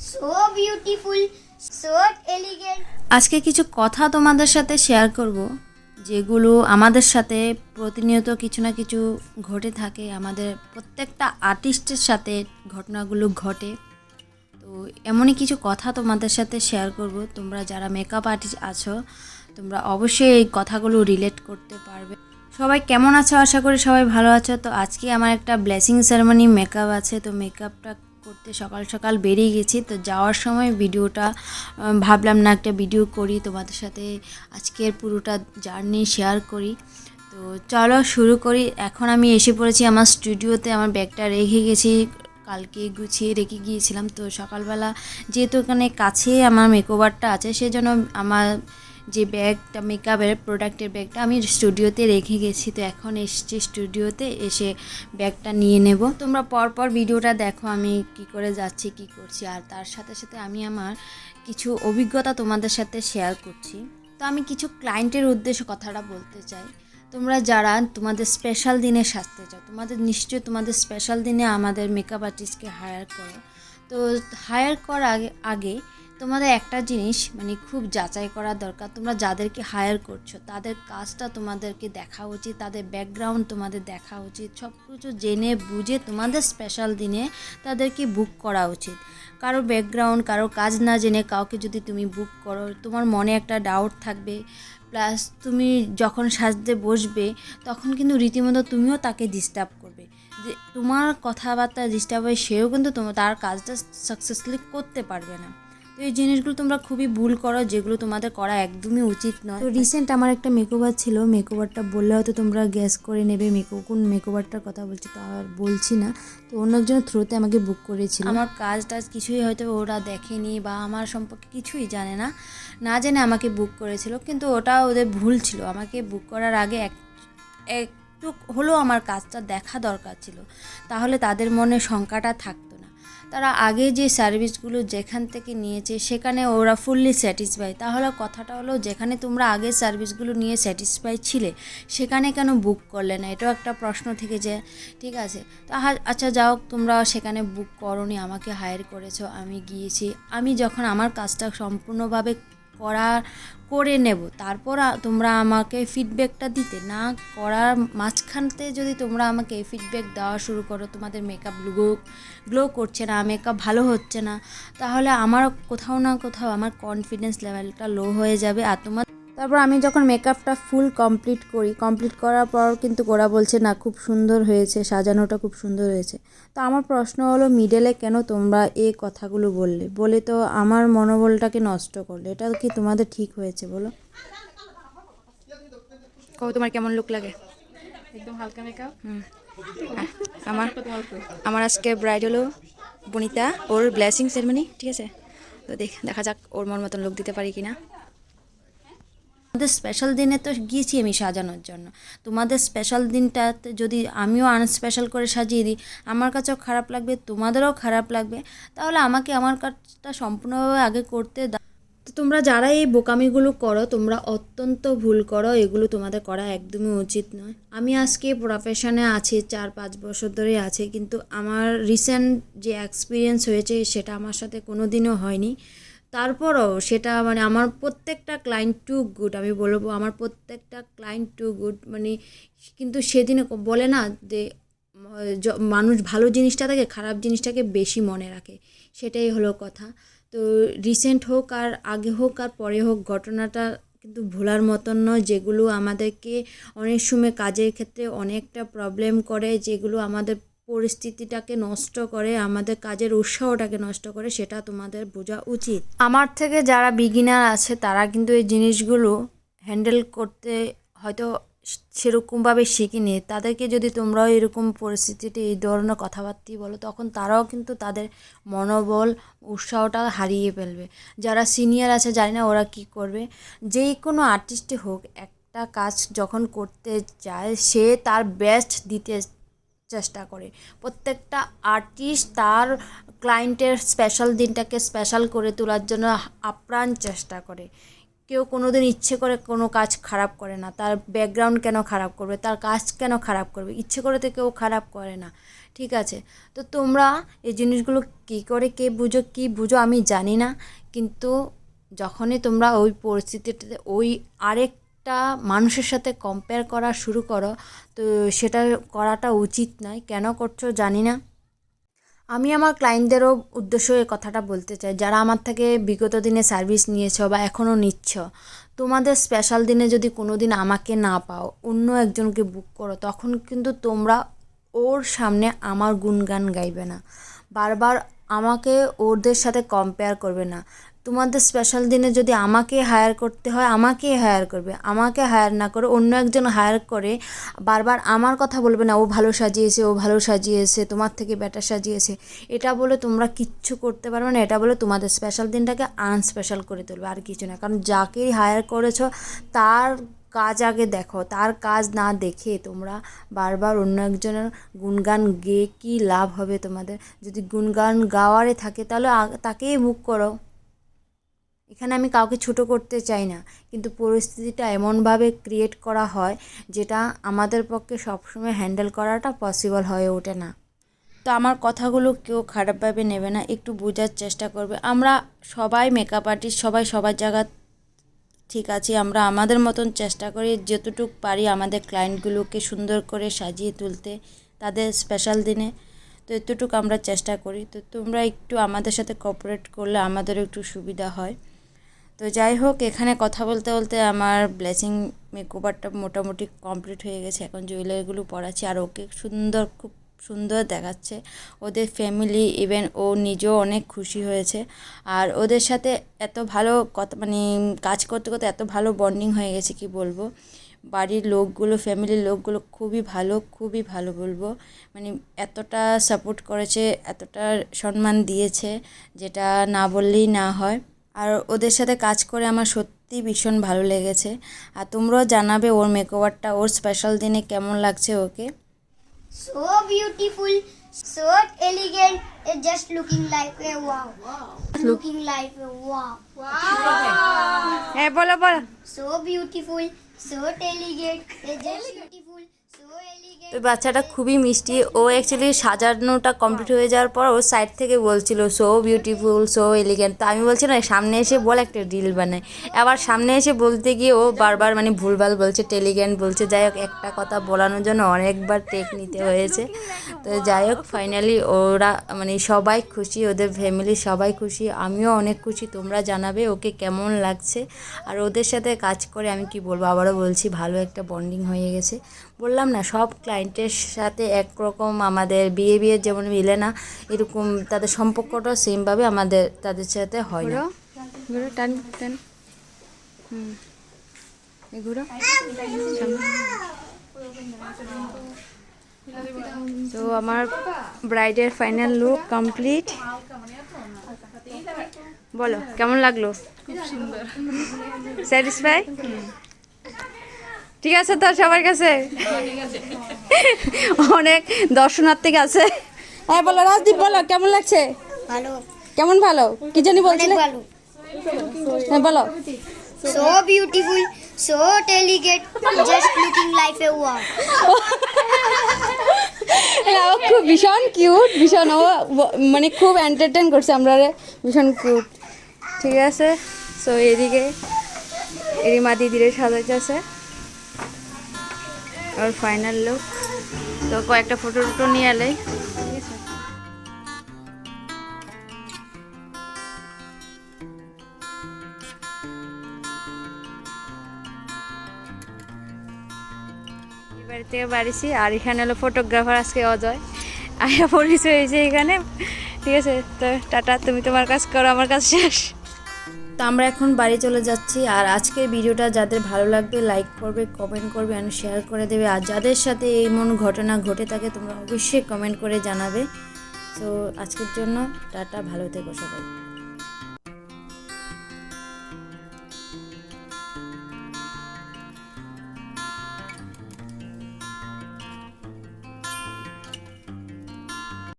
so beautiful, so elegant. আজকে কিছু কথা তোমাদের সাথে শেয়ার করব যেগুলো আমাদের সাথে প্রতিনিয়ত কিছু না কিছু ঘটে থাকে। আমাদের প্রত্যেকটা আর্টিস্টের সাথে ঘটনাগুলো ঘটে। তো এমনই কিছু কথা তোমাদের সাথে শেয়ার করব। তোমরা যারা মেকআপ আর্টিস্ট আছো তোমরা অবশ্যই এই কথাগুলো রিলেট করতে পারবে। সবাই কেমন আছো? আশা করি সবাই ভালো আছো। তো আজকে আমার একটা ব্লেসিং সেরেমনি মেকআপ আছে। তো মেকআপটা করতে সকাল সকাল বেরিয়ে গেছি। তো যাওয়ার সময় ভিডিওটা ভাবলাম না একটা ভিডিও করি, তোমাদের সাথে আজকের পুরোটা জার্নি শেয়ার করি। তো চলো শুরু করি। এখন আমি এসে পড়েছি আমার স্টুডিওতে। আমার ব্যাগটা রেখে গেছি, কালকে গুছিয়ে রেখে গিয়েছিলাম। তো সকালবেলা যেহেতু এখানে কাছে আমার মেকওভারটা আছে, সেজন্য আমার যে ব্যাগটা মেকআপের প্রোডাক্টের ব্যাগটা আমি স্টুডিওতে রেখে গেছি। তো এখন এসেছি স্টুডিওতে, এসে ব্যাগটা নিয়ে নেব। তোমরা পরপর ভিডিওটা দেখো আমি কি করে যাচ্ছি, কি করছি, আর তার সাথে সাথে আমি আমার কিছু অভিজ্ঞতা তোমাদের সাথে শেয়ার করছি। তো আমি কিছু ক্লায়েন্টের উদ্দেশ্যে কথাটা বলতে চাই। তোমরা যারা তোমাদের স্পেশাল দিনে সাজতে চাও, তোমাদের নিশ্চয়ই তোমাদের স্পেশাল দিনে আমাদের মেকআপ আর্টিস্টকে হায়ার করো। তো হায়ার করার আগে তোমাদের একটা জিনিস খুব যাচাই করা দরকার। তোমরা যাদেরকে হায়ার করছো তাদের কাজটা তোমাদেরকে দেখা উচিত, তাদের ব্যাকগ্রাউন্ড তোমাদের দেখা উচিত। সব কিছু জেনে বুঝে তোমাদের স্পেশাল দিনে তাদেরকে বুক করা উচিত। কারো ব্যাকগ্রাউন্ড, কারো কাজ না জেনে কাউকে যদি তুমি বুক করো, তোমার মনে একটা ডাউট থাকবে। প্লাস তুমি যখন সাজতে বসবে তখন কিন্তু রীতিমতো তুমিও তাকে ডিস্টার্ব করবে, যে তোমার কথাবার্তা ডিস্টার্ব হয়, সেও কিন্তু তার কাজটা সাকসেসফুলি করতে পারবে না। তো এই জিনিসগুলো তোমরা খুবই ভুল করো, যেগুলো তোমাদের করা একদমই উচিত নয়। তো রিসেন্ট আমার একটা মেকওভার ছিল, মেকওভারটা বললে হয়তো তোমরা গ্যাস করে নেবে কোন মেকওভারটার কথা বলছি, তো আর বলছি না। তো অন্য একজনের থ্রুতে আমাকে বুক করেছিল। আমার কাজ টাজ কিছুই হয়তো ওরা দেখেনি বা আমার সম্পর্কে কিছুই জানে না, না জেনে আমাকে বুক করেছিল। কিন্তু ওটা ওদের ভুল ছিল। আমাকে বুক করার আগে একটু হলেও আমার কাজটা দেখা দরকার ছিল, তাহলে তাদের মনে শঙ্কাটা থাকতো না। তারা আগে যে সার্ভিসগুলো যেখান থেকে নিয়েছে সেখানে ওরা ফুললি স্যাটিসফাই। তাহলে কথাটা হলো, যেখানে তোমরা আগের সার্ভিসগুলো নিয়ে স্যাটিসফাই ছিলে সেখানে কেন বুক করলে না? এটাও একটা প্রশ্ন থেকে যে ঠিক আছে। আচ্ছা যাও, তোমরা সেখানে বুক করোনি, আমাকে হায়ার করেছো, আমি গিয়েছি। আমি যখন আমার কাজটা সম্পূর্ণভাবে করে নেব, তারপর তোমরা আমাকে ফিডব্যাকটা দিতে না করার মাঝখানতে যদি তোমরা আমাকে ফিডব্যাক দেওয়া শুরু করো, তোমাদের মেকআপ গ্লো করছে না, মেকআপ ভালো হচ্ছে না, তাহলে আমার কোথাও না কোথাও আমার কনফিডেন্স লেভেলটা লো হয়ে যাবে। আর তারপর আমি যখন মেকআপটা ফুল কমপ্লিট করার পর কিন্তু ওরা বলছে না খুব সুন্দর হয়েছে, সাজানোটা খুব সুন্দর হয়েছে। তো আমার প্রশ্ন হলো, মিডলে কেন তোমরা এই কথাগুলো বলে তো আমার মনোবলটাকে নষ্ট করলে? এটা কি তোমাদের ঠিক হয়েছে বলো? তোমার কেমন লুক লাগে? একদম হালকা মেকআপ। আমার আমার আজকে ব্রাইড হলো বনিতা, ওর ব্লেসিং সেরেমনি, ঠিক আছে? তো দেখা যাক ওর মন মতন লুক দিতে পারি কিনা। তোমাদের স্পেশাল দিনে তো গিয়েছি আমি সাজানোর জন্য, তোমাদের স্পেশাল দিনটাতে যদি আমিও আনস্পেশাল করে সাজিয়ে দিই, আমার কাছেও খারাপ লাগবে, তোমাদেরও খারাপ লাগবে। তাহলে আমাকে আমার কাজটা সম্পূর্ণভাবে আগে করতে দাও। তো তোমরা যারা এই বোকামিগুলো করো তোমরা অত্যন্ত ভুল করো, এগুলো তোমাদের করা একদমই উচিত নয়। আমি আজকে প্রফেশনে আছি 4-5 বছর ধরে আছে, কিন্তু আমার রিসেন্ট যে এক্সপিরিয়েন্স হয়েছে সেটা আমার সাথে কোনো দিনও হয়নি। তারপরও সেটা আমার প্রত্যেকটা ক্লায়েন্ট টু গুড, আমি বলবো আমার প্রত্যেকটা ক্লায়েন্ট টু গুড। কিন্তু সেদিনে বলে না যে মানুষ ভালো জিনিসটা থেকে খারাপ জিনিসটাকে বেশি মনে রাখে, সেটাই হলো কথা। তো রিসেন্ট হোক আর আগে হোক আর পরে হোক, ঘটনাটা কিন্তু ভোলার মতন নয়, যেগুলো আমাদেরকে অনেক সময় কাজের ক্ষেত্রে অনেকটা প্রবলেম করে, যেগুলো আমাদের পরিস্থিতিটাকে নষ্ট করে, আমাদের কাজের উৎসাহটাকে নষ্ট করে, সেটা তোমাদের বোঝা উচিত। আমার থেকে যারা বিগিনার আছে তারা কিন্তু এই জিনিসগুলো হ্যান্ডেল করতে হয়তো সেরকমভাবে শিখিনি। তাদেরকে যদি তোমরাও এরকম পরিস্থিতিতে এই ধরনের কথাবার্তাই বলো, তখন তারাও কিন্তু তাদের মনোবল উৎসাহটা হারিয়ে ফেলবে। যারা সিনিয়র আছে জানি না ওরা কি করবে। যেই কোনো আর্টিস্টই হোক, একটা কাজ যখন করতে চায় সে তার বেস্ট দিতে চেষ্টা করে। প্রত্যেকটা আর্টিস্ট তার ক্লায়েন্টের স্পেশাল দিনটাকে স্পেশাল করে তোলার জন্য আপ্রাণ চেষ্টা করে। কেউ কোনো দিন ইচ্ছে করে কোনো কাজ খারাপ করে না। তার ব্যাকগ্রাউন্ড কেন খারাপ করবে, তার কাজ কেন খারাপ করবে, ইচ্ছে করে তো কেউ খারাপ করে না, ঠিক আছে? তো তোমরা এই জিনিসগুলো কী করে কে বুঝো কী বুঝো আমি জানি না, কিন্তু যখনই তোমরা ওই পরিস্থিতিতে ওই আরেকটা মানুষের সাথে কম্পেয়ার করা শুরু করো, তো সেটা করাটা উচিত নয়। কেন করছো জানি না। আমি আমার ক্লায়েন্টদেরও উদ্দেশ্য এই কথাটা বলতে চাই, যারা আমার থেকে বিগত দিনে সার্ভিস নিয়েছো বা এখনও নিচ্ছ, তোমাদের স্পেশাল দিনে যদি কোনো দিন আমাকে না পাও, অন্য একজনকে বুক করো, তখন কিন্তু তোমরা ওর সামনে আমার গুণগান গাইবে না, বারবার আমাকে ওদের সাথে কম্পেয়ার করবে না। তোমাদের স্পেশাল দিনে যদি আমাকে হায়ার করতে হয় আমাকেই হায়ার করবে, আমাকে হায়ার না করে অন্য একজন হায়ার করে বারবার আমার কথা বলবে না, ও ভালো সাজিয়েছে, ও ভালো সাজিয়েছে, তোমার থেকে বেটার সাজিয়েছে, এটা বলে তোমরা কিচ্ছু করতে পারবে না। এটা বলে তোমাদের স্পেশাল দিনটাকে আনস্পেশাল করে তুলবে, আর কিছু না। কারণ যাকেই হায়ার করেছো তার কাজ আগে দেখো, তার কাজ না দেখে তোমরা বারবার অন্য একজনের গুণগান গেয়ে কী লাভ হবে তোমাদের? যদি গুণগান গাওয়ারে থাকে তাহলে তাকেই বুক করো। এখানে আমি কাউকে ছোটো করতে চাই না, কিন্তু পরিস্থিতিটা এমনভাবে ক্রিয়েট করা হয় যেটা আমাদের পক্ষে সবসময় হ্যান্ডেল করাটা পসিবল হয়ে ওঠে না। তো আমার কথাগুলো কেউ খারাপভাবে নেবে না, একটু বোঝার চেষ্টা করবে। আমরা সবাই মেকআপ আর্টিস্ট, সবাই সবার জায়গা ঠিক আছে, আমরা আমাদের মতন চেষ্টা করি যতটুকু পারি আমাদের ক্লায়েন্টগুলোকে সুন্দর করে সাজিয়ে তুলতে তাদের স্পেশাল দিনে। তো এতটুকু আমরা চেষ্টা করি। তো তোমরা একটু আমাদের সাথে কোঅপারেট করলে আমাদেরও একটু সুবিধা হয়। তো যাই হোক, এখানে কথা বলতে বলতে আমার ব্লেসিং মেকওভারটা মোটামুটি কমপ্লিট হয়ে গেছে। এখন জুয়েলারিগুলো পরাচ্ছি, আর ওকে সুন্দর, খুব সুন্দর দেখাচ্ছে। ওদের ফ্যামিলি, ইভেন ও নিজেও অনেক খুশি হয়েছে। আর ওদের সাথে এত ভালো কথা, মানে কাজ করতে করতে এত ভালো বন্ডিং হয়ে গেছে কি বলবো। বাড়ির লোকগুলো, ফ্যামিলির লোকগুলো খুবই ভালো বলবো। মানে এতটা সাপোর্ট করেছে, এতটা সম্মান দিয়েছে, যেটা না বললেই না হয়। আর ওদের সাথে কাজ করে আমার সত্যি ভীষণ ভালো লেগেছে। আর তোমরাও জানাবে ওর মেকওভারটা ওর স্পেশাল দিনে কেমন লাগছে ওকে। So beautiful, so elegant, it's just looking like a wow. Looking like a wow. হ্যাঁ বলো বলো। So beautiful, so elegant, it's just beautiful, so elegant. তো বাচ্চাটা খুবই মিষ্টি। ও অ্যাকচুয়ালি সাজানোটা কমপ্লিট হয়ে যাওয়ার পর ও সাইড থেকে বলছিল সো বিউটিফুল, সো এলিগেন্ট। তো আমি বলছি না, সামনে এসে বল, একটা রিল বানাই। আবার সামনে এসে বলতে গিয়ে ও বারবার মানে ভুলভাল বলছে, টেলিগ্যান্ট বলছে। যাই হোক, একটা কথা বলানোর জন্য অনেকবার টেক নিতে হয়েছে। তো যাই হোক, ফাইনালি ওরা মানে সবাই খুশি, ওদের ফ্যামিলি সবাই খুশি, আমিও অনেক খুশি। তোমরা জানাবে ওকে কেমন লাগছে। আর ওদের সাথে কাজ করে আমি কি বলবো, আবারও বলছি, ভালো একটা বন্ডিং হয়ে গেছে। বললাম না, সব ক্লায়েন্টের সাথে একরকম আমাদের বিহেভিয়ার যেমন মিলে না, এরকম তাদের সম্পর্কটা সেমভাবে আমাদের তাদের সাথে হয় না। তো আমার ব্রাইডের ফাইনাল লুক কমপ্লিট। বলো কেমন লাগলো? স্যাটিসফাই? ঠিক আছে তো সবার কাছে? অনেক দর্শনার্থী আছে। হ্যাঁ বলো রাজদীপ, বলো কেমন লাগছে? Hello. কেমন ভালো কি জানি বলছিলে? হ্যাঁ বলো। So beautiful, so elegant, just looking like a wow. ও খুব ভীষণ কিউট, ভীষণ ও মানে খুব এন্টারটেইন করছে আমরা, ভীষণ কিউট। ঠিক আছে, সো এদিকে এরিমা দিদিরে সাজাইতেছে আর ফাইনাল লুক। তো কয়েকটা ফটো টটো নিয়ে এলে। বাড়ি থেকে বাড়িছি, আর এখানে হলো ফটোগ্রাফার আজকে অজয় আয়া পরিচয় হয়েছে এখানে। ঠিক আছে, তো টাটা, তুমি তোমার কাজ করো, আমার কাজ শেষ। তো আমরা এখন বাড়ি চলে যাচ্ছি। আর আজকের ভিডিওটা যাদের ভালো লাগবে লাইক করবে, কমেন্ট করবে আর শেয়ার করে দেবে। আর যাদের সাথে এমন ঘটনা ঘটে থাকে তোমরা অবশ্যই কমেন্ট করে জানাবে। তো আজকের জন্য টাটা, ভালো থেকো সবাই।